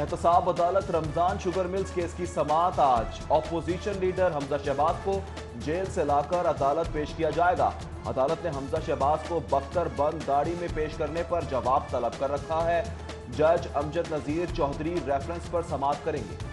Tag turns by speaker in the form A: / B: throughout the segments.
A: एहतसाब अदालत Ramzan sugar mills case की समाअत आज। ऑपोजिशन लीडर हमजा शहबाज को जेल से लाकर अदालत पेश किया जाएगा। अदालत ने हमजा शहबाज को बख्तर बंद गाड़ी में पेश करने पर जवाब तलब कर रखा है। जज अमजद नजीर चौधरी रेफरेंस पर समाअत करेंगे।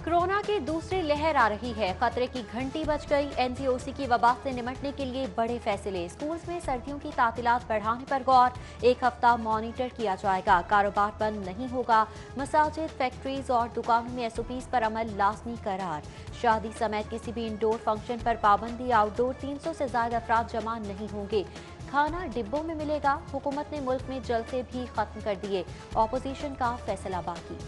B: कोरोना की दूसरी लहर आ रही है, खतरे की घंटी बज गई। एनसीओसी की वबा से निपटने के लिए बड़े फैसले। स्कूल्स में सर्दियों की तातीलात बढ़ाने पर गौर। 1 हफ्ता मॉनिटर किया जाएगा। कारोबार बंद नहीं होगा। मसाजिद, फैक्ट्रीज और दुकानों में एसओपीज पर अमल लाजमी करार। शादी समेत किसी भी इंडोर फंक्शन पर पाबंदी। आउटडोर 300 से ज्यादा अफराद जमा नहीं होंगे। खाना डिब्बों में मिलेगा। हुकूमत ने मुल्क में जलसे भी खत्म कर दिए। ऑपोजिशन का फैसला बाकी।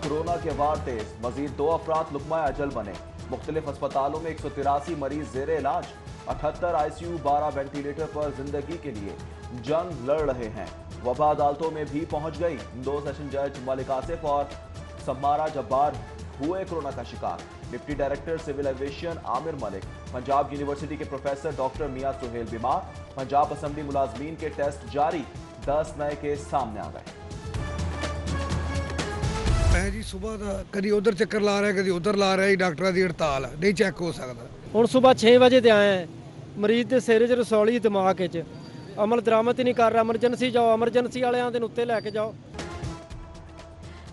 A: कोरोना के वार तेज, मजीद 2 अफराद लुकमा अजल बने। मुख्तलिफ अस्पतालों में 183 मरीज जेर इलाज। 78 ICU, 12 वेंटिलेटर पर जिंदगी के लिए जंग लड़ रहे हैं। वबा अदालतों में भी पहुंच गई। 2 सेशन जज मलिक आसिफ और सम्मारा जब्बार हुए कोरोना का शिकार। Deputy director civil aviation Amir Malik, Punjab university के प्रोफेसर डॉक्टर मियां सुहेल बीमार। पंजाब असेंबली मुलाजमीन के टेस्ट जारी। 10 नए केस सामने आ गए।
C: जी सुबह का कभी उधर चक्कर ला रहा है, कभी उधर ला रहा है। डॉक्टर की हड़ताल है, नहीं चेक हो सकता।
D: ਹੁਣ सुबह 6 ਵਜੇ ਤੇ ਆਏ ਮਰੀਜ਼ ਦੇ ਸਿਰ 'ਚ ਰਸੌਲੀ ਦਿਮਾਗ 'ਚ ਅਮਲ ਦਰਾਮਦ ਹੀ ਨਹੀਂ ਕਰ ਰਿਹਾ। ਐਮਰਜੈਂਸੀ ਜਾਓ, ਐਮਰਜੈਂਸੀ ਵਾਲਿਆਂ ਦੇ ਉੱਤੇ ਲੈ ਕੇ ਜਾਓ।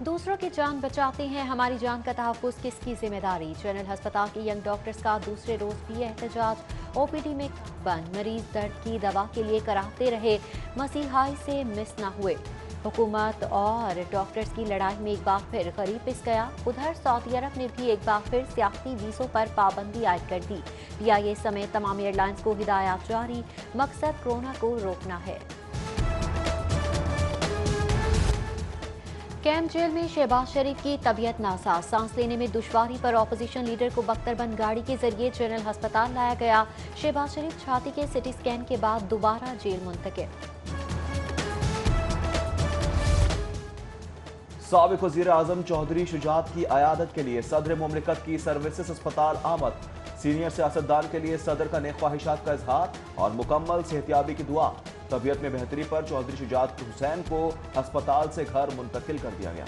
B: दूसरों की जान बचाते हैं, हमारी जान का तहफ़्फ़ुज़ किसकी जिम्मेदारी। जनरल अस्पताल के यंग डॉक्टर्स का दूसरे रोज भी एहतजाज। ओपीडी में बंद मरीज दर्द की दवा के लिए कराते रहे। मसीहाई से मिस न हुए। हुकूमत और डॉक्टर्स की लड़ाई में एक बार फिर गरीब पिस गया। उधर सऊदी अरब ने भी एक बार फिर सियासी वीज़ों पर पाबंदी आयद कर दी। PIA समेत तमाम एयरलाइंस को हिदायत जारी। मकसद कोरोना को रोकना है। कैंप जेल में शहबाज शरीफ की तबीयत नासाज। सांस लेने में दुश्वारी पर ऑपोजिशन लीडर को बख्तरबंद गाड़ी के जरिए जनरल अस्पताल लाया गया। शहबाज शरीफ छाती के सिटी स्कैन के बाद दोबारा जेल मुंतकिल।
A: साबिक वज़ीर आज़म चौधरी शुजात की अयादत के लिए सदर मुमलिकत की सर्विसेज अस्पताल आमद। सीनियर सियासतदान के लिए सदर का नेक ख्वाहिशात का इजहार और मुकम्मल सेहतियाबी की दुआ। तबीयत में बेहतरी पर चौधरी शुजात हुसैन को अस्पताल से घर मुंतकिल कर दिया गया।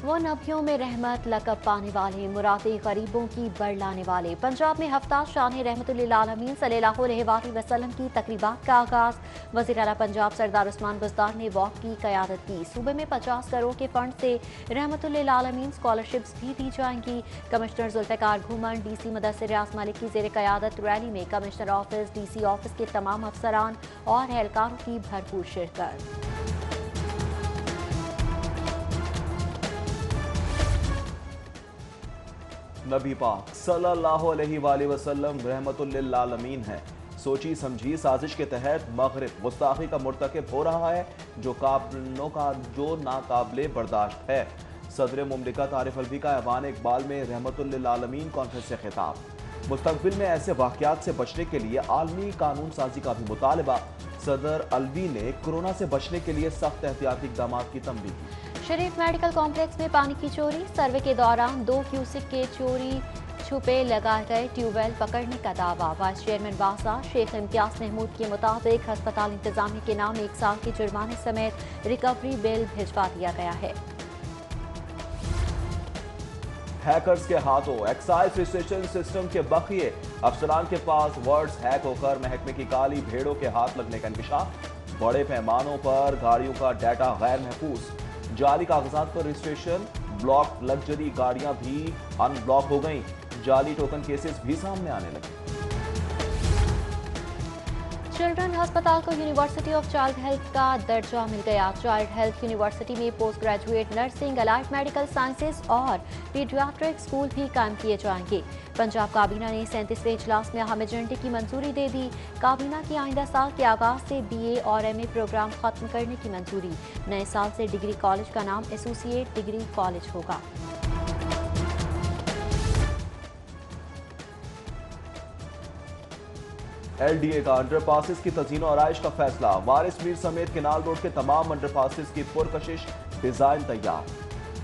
B: वो नबियों में रहमत लकब पाने वाले, मुरादे गरीबों की बढ़ लाने वाले। पंजाब में हफ्ता शान रहमतुल्लिल आलमीन सल्लल्लाहु अलैहि वसल्लम की तकरीबात का आगाज। वज़ीर आला पंजाब सरदार उस्मान बुज़दार ने वॉक की क़यादत की। सूबे में 50 करोड़ के फंड से रहमतुल्लिल आलमीन स्कॉलरशिप्स भी दी जाएंगी। कमिश्नर जुल्फ़िकार घुमन, DC मुदस्सिर रियाज मलिक की ज़ेर क़यादत रैली में कमिश्नर ऑफिस, DC ऑफिस के तमाम अफसरान और एहलकारों की भरपूर शिरकत।
A: नबी पाक सल्लल्लाहु अलैहि वसल्लम रहमतुल्लिल आलमीन है। सोची समझी साजिश के तहत मगरिब गुस्ताखी का मुर्तकिब हो रहा है जो नाकाबिले बर्दाश्त है। सदर मुमलिकत आरिफ अलवी का ऐवान इकबाल में रहमतुल्लिल आलमीन कॉन्फ्रेंस से खिताब। मुस्तकबिल में ऐसे वाक़यात से बचने के लिए आलमी कानून साजी का भी मुतालबा। सदर अलवी ने कोरोना से बचने के लिए सख्त एहतियाती इक़दाम की तंबीह की।
B: शरीफ मेडिकल कॉम्प्लेक्स में पानी की चोरी। सर्वे के दौरान 2 क्यूसिक के चोरी छुपे लगाए गए ट्यूबवेल पकड़ने का दावा। वाइस चेयरमैन बासा शेख इम्तियाज महमूद के मुताबिक अस्पताल इंतजामिया के नाम 1 साल के जुर्माने समेत रिकवरी बिल भिजवा दिया गया है।
A: हैकर्स के हाथों एक्साइज रजिस्ट्रेशन सिस्टम के बखिए। अफसरान के पास वर्ड्स हैक होकर महकमे की काली भेड़ों के हाथ लगने का इंकशाफ। बड़े पैमानों पर गाड़ियों का डाटा गैर महफूज। जाली कागजात पर रजिस्ट्रेशन। ब्लॉक लग्जरी गाड़ियां भी अनब्लॉक हो गईं। जाली टोकन केसेस भी सामने आने लगे।
B: चिल्ड्रन अस्पताल को यूनिवर्सिटी ऑफ चाइल्ड हेल्थ का दर्जा मिल गया। चाइल्ड हेल्थ यूनिवर्सिटी में post graduate nursing, allied medical sciences और पीडियाट्रिक स्कूल भी कायम किए जाएंगे। पंजाब काबीना ने 37वें इजलास में अहम एजेंडे की मंजूरी दे दी। काबीना की आइंदा साल के आगाज से BA और MA प्रोग्राम खत्म करने की मंजूरी। नए साल से डिग्री कॉलेज का नाम एसोसिएट डिग्री कॉलेज होगा।
A: LDA का अंडरपासेस की तज़ीन और आराइश का फैसला। वारिस मीर समेत केनाल रोड के तमाम अंडरपासेस की पुरकशिश डिजाइन तैयार।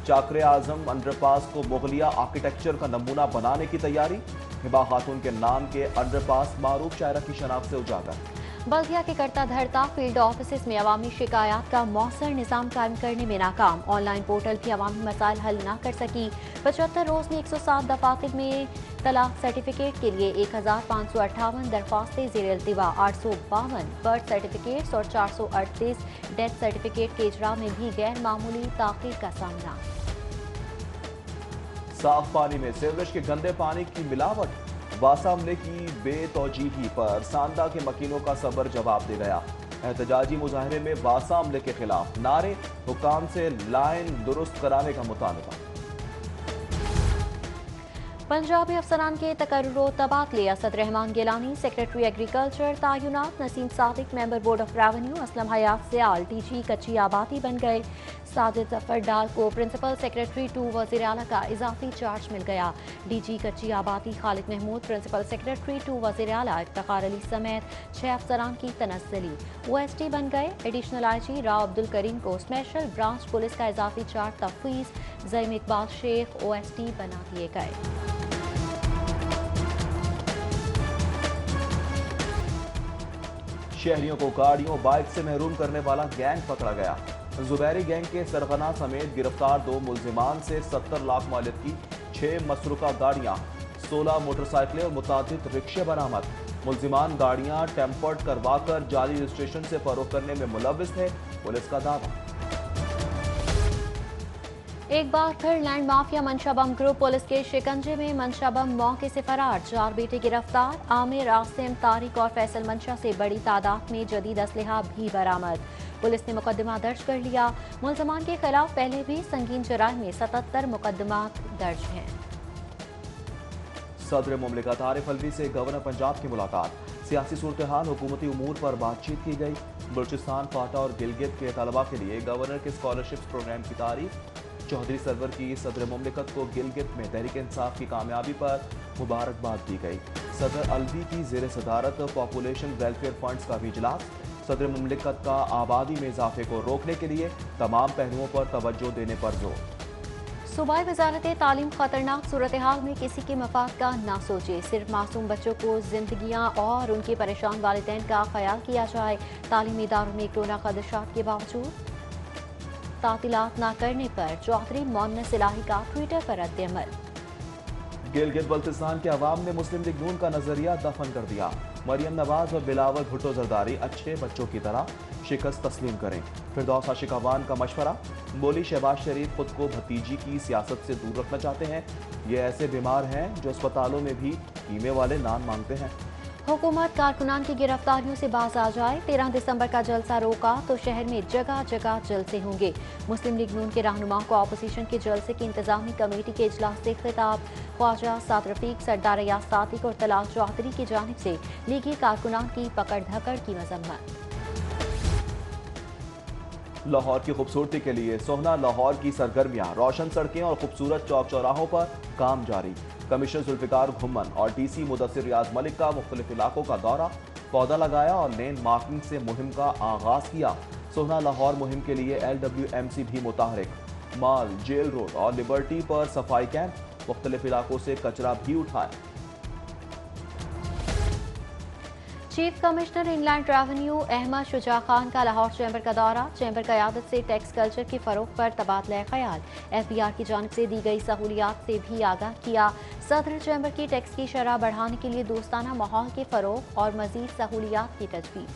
A: चाकरे आजम अंडरपास को मुगलिया आर्किटेक्चर का नमूना बनाने की तैयारी। हिबा खातून के नाम के अंडरपास मारूफ शायरा की शनाख्त से उजागर।
B: बल्दिया के करता धरता फील्ड ऑफिस में अवामी शिकायत का मौसर निज़ाम कायम करने में नाकाम। ऑनलाइन पोर्टल भी अवामी मसाइल हल न कर सकी। 75 रोज में 107 दफातर में तलाक सर्टिफिकेट के लिए 1558 दरख्वास्तें ज़ेर इल्तिवा। 852 बर्थ सर्टिफिकेट्स और 438 डेथ सर्टिफिकेट के इजरा में भी गैर मामूली ताख़ीर का सामना।
A: साफ पानी में सीवरेज के गंदे पानी की मिलावट। वासा हमले की बेतौजीही पर सांदा के मकीनों का सबर जवाब दे गया। एहतजाजी मुजाहरे में वासा हमले के खिलाफ नारे, हुकाम से लाइन दुरुस्त कराने का मुतालबा।
B: पंजाबी अफसरान के तकर्रुर तबादले। असद रहमान गिलानी सेक्रेटरी एग्रीकल्चर तायुनात। Naseem Sadiq member board of revenue. Aslam Hayat Sial DG कच्ची आबादी बन गए। साजिद जफर डाल को प्रिंसिपल सेक्रेटरी 2 वज़ीर आला का इजाफी चार्ज मिल गया। डीजी कच्ची आबादी खालिद महमूद प्रिंसिपल सेक्रेटरी 2 वज़ीर आला इफ्तिखार अली समेत 6 अफसरान की तनस्सली। OST बन गए। एडिशनल IG राव अब्दुल करीम को स्पेशल ब्रांच पुलिस का इजाफी चार्ज तफवीज़। ज़ईम इकबाल शेख OST बना दिए गए।
A: शहरियों को गाड़ियों बाइक से महरूम करने वाला गैंग पकड़ा गया। जुबैरी गैंग के सरगना समेत गिरफ्तार 2 मुल्जिमान से 70 लाख मालियत की 6 मसरूका गाड़ियां, 16 मोटरसाइकिलें और मुतादिद रिक्शे बरामद। मुल्जिमान गाड़ियां टेम्पर्ड करवाकर जाली रजिस्ट्रेशन से फरोख्त करने में मुलव्विस थे, पुलिस का दावा।
B: एक बार फिर लैंड माफिया मंशा बम ग्रुप पुलिस के शिकंजे में। मंशा बम मौके से फरार। 4 बेटे गिरफ्तार। आमिर, आसिम, तारिक और फैसल मंशा से बड़ी तादाद में जदीद असलहा भी बरामद। पुलिस ने मुकदमा दर्ज कर लिया। मुल्ज़मान के खिलाफ पहले भी संगीन जराइम में 77 मुकदमात दर्ज हैं।
A: सदर मुमलिकत आरिफ अलवी से गवर्नर पंजाब की मुलाकात। सियासी सूरत हाल, हुकूमती उमूर पर बातचीत की गई। बलूचिस्तान, फाटा और गिलगित के तलबा के लिए गवर्नर के स्कॉलरशिप प्रोग्राम की तारीफ। चौधरी सरवर की सदर मुमलिकत को गिलगित में तहरीक इंसाफ की कामयाबी पर मुबारकबाद दी गई। सदर अलवी की ज़ेर सदारत पॉपुलेशन वेलफेयर फंड्स का भी इजलास। सदर मुमलिकत का आबादी में इजाफे को रोकने के लिए तमाम पहलुओं पर तवज्जो देने पर जोर।
B: सूबाई वजारत तालीम खतरनाक सूरत हाल में किसी के मफाद का ना सोचे। सिर्फ मासूम बच्चों को जिंदगियां और उनके परेशान वालिदैन का ख्याल किया जाए। तालीमी इदारों में कोरोना खदशात के बावजूद तातीलात न करने पर चौधरी मोहम्मद इलाही का ट्विटर पर रद्द-ए-अमल।
A: गिलगित बल्तिस्तान के अवाम ने मुस्लिम लीग नून का नजरिया दफन कर दिया। मरियम नवाज और बिलावल भुट्टो जरदारी अच्छे बच्चों की तरह शिकस्त तस्लीम करें। फिरदौस आशिक अवान का मशवरा। बोली शहबाज शरीफ खुद को भतीजी की सियासत से दूर रखना चाहते हैं। ये ऐसे बीमार हैं जो अस्पतालों में भी कीमे वाले नान मांगते हैं।
B: हुकूमत कारकुनान की गिरफ्तारियों से बाज आ जाए। 13 दिसंबर का जलसा रोका तो शहर में जगह जगह जलसे होंगे। मुस्लिम लीग नून के रहनुमाओं को अपोजिशन के जलसे की इंतजामी कमेटी के इजलास से खिताब। ख्वाजा साद रफीक, सरदार रियाज सादिक और तलाल चौधरी की जानिब से लीगी कारकुनान की पकड़ धकड़ की मजम्मत।
A: लाहौर की खूबसूरती के लिए सोहना लाहौर की सरगर्मियां। रोशन सड़कें और खूबसूरत चौक चौराहों पर काम जारी। कमिश्नर जुल्फिकार घुम्मन और DC मुदस्सिर रियाज मलिक का मुख्तलिफ इलाकों का दौरा। पौधा लगाया और लेन मार्किंग से मुहिम का आगाज किया। सोहना लाहौर मुहिम के लिए LWMC भी मुतहरिक। माल, जेल रोड और लिबर्टी पर सफाई कैंप। मुख्तलिफ इलाकों से कचरा भी उठाए।
B: Chief commissioner inland revenue Ahmed Shuja Khan का लाहौर चैम्बर का दौरा। चैम्बर क़यादत से टैक्स कल्चर की फ़रोग़ पर तबादला ख्याल। FBR की जानिब से दी गई सहूलियात से भी आगाह किया। सदर चैम्बर की टैक्स की शरह बढ़ाने के लिए दोस्ताना माहौल के फ़रोग़ और मज़ीद सहूलियात की तजवीज़।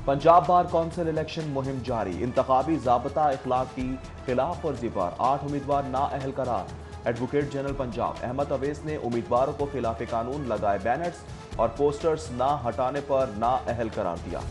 A: पंजाब बार कौंसिल इलेक्शन मुहिम जारी। इंतखाबी ज़ाब्ता इखलाक की खिलाफ वर्जी पर 8 उम्मीदवार नाअहल करार। एडवोकेट जनरल पंजाब अहमद अवैस ने उम्मीदवारों को खिलाफ कानून लगाए बैनर्स और पोस्टर्स ना हटाने पर नाअहल करार दिया।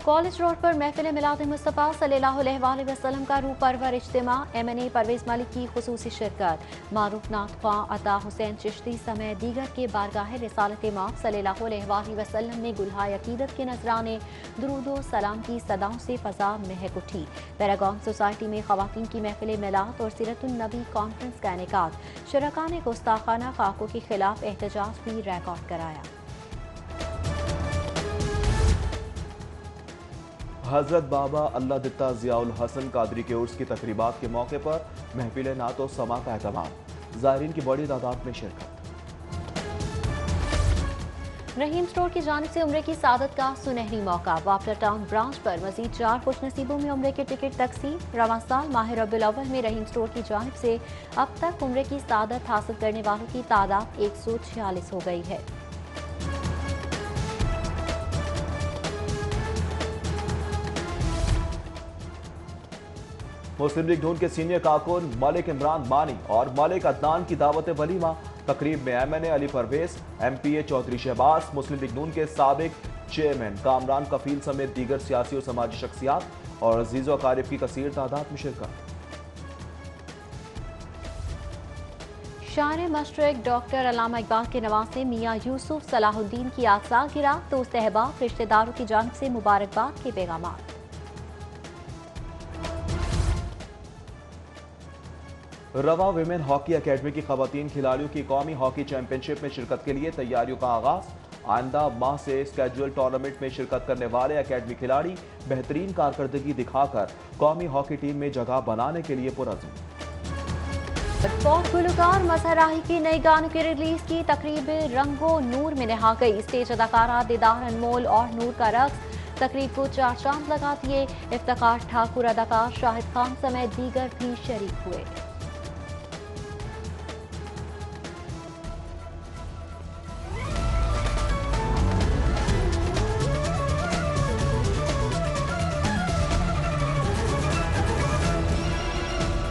B: कॉलेज रोड पर महफिल मिलाद मुस्तफ़ा सल्लल्लाहु अलैहि वसल्लम का रूह परवर इज्तिमा। MNA परवेज मलिक की खुसूसी शिरकत। मारूफ नात ख्वां अता हुसैन चिश्ती समेत दीगर के बारगाह रिसालत इमाम सल्लल्लाहु अलैहि वसल्लम में गुल्हाए अकीदत के नजराने दुरूद सलाम की सदाओं से फजा महक उठी। पैरागॉन सोसाइटी में खवातीन की महफिल मिलाद और सीरतुन नबी कॉन्फ्रेंस का इनेकाद। शुरका ने गुस्ताखाना खाकों के खिलाफ एहतजाज भी रिकॉर्ड कराया।
A: हजरत बाबा अल्लाह दित्ता जियाउल हसन कादरी के उर्स की तकरीबात के मौके पर महफिल नात और समा का एहतमाम। ज़ायरीन की बड़ी तादाद में शिरकत।
B: रहीम स्टोर की जानिब से उम्रे की सादत का सुनहरी मौका। वापटा टाउन ब्रांच पर मजीद 4 खुश नसीबों में उम्रे के टिकट तकसीम। रवां साल माह रब्बिल अव्वल में रहीम स्टोर की जानिब से अब तक उम्रे की सादत हासिल करने वालों की तादाद 146 हो गई है।
A: मुस्लिम लीग नून के सीनियर कारकुन मलिक इमरान मानी और मलिक अदनान की दावत वलीमा। तकरीब में MNA अली परवेज, MPA चौधरी शहबाज, मुस्लिम लीग नून के साबिक चेयरमैन कामरान कफील समेत दीगर सियासी और समाजी शख्सियात और अजीज़ व अकारिब की कसीर तादाद में शिरकत।
B: शायर मशरक डॉक्टर अल्लामा इकबाल के नवासे मियाँ यूसुफ सलाहुद्दीन की आज सालगिरह। दोस्त अहबाब रिश्तेदारों की जानिब से मुबारकबाद के पैगाम।
A: रवा विमेन हॉकी एकेडमी की खवातीन खिलाड़ियों की कौमी हॉकी चैंपियनशिप में शिरकत के लिए तैयारियों का आगाज। आइंदा माह से स्केड्यूल टूर्नामेंट में शिरकत करने वाले एकेडमी खिलाड़ी बेहतरीन कारकर्दगी दिखाकर कौमी हॉकी टीम में जगह बनाने के लिए पुरअज़्म।
B: फोक गुलकार मजहर राही की नई गानों की रिलीज की तकरीब रंगो नूर में नहा गई। स्टेज अदाकारा दीदार अनमोल और नूर का रक्स तकरीब को 4 चांद लगा दिए। इफ्तिखार ठाकुर, अदाकार शाहिद खान समेत दीगर भी शरीक हुए।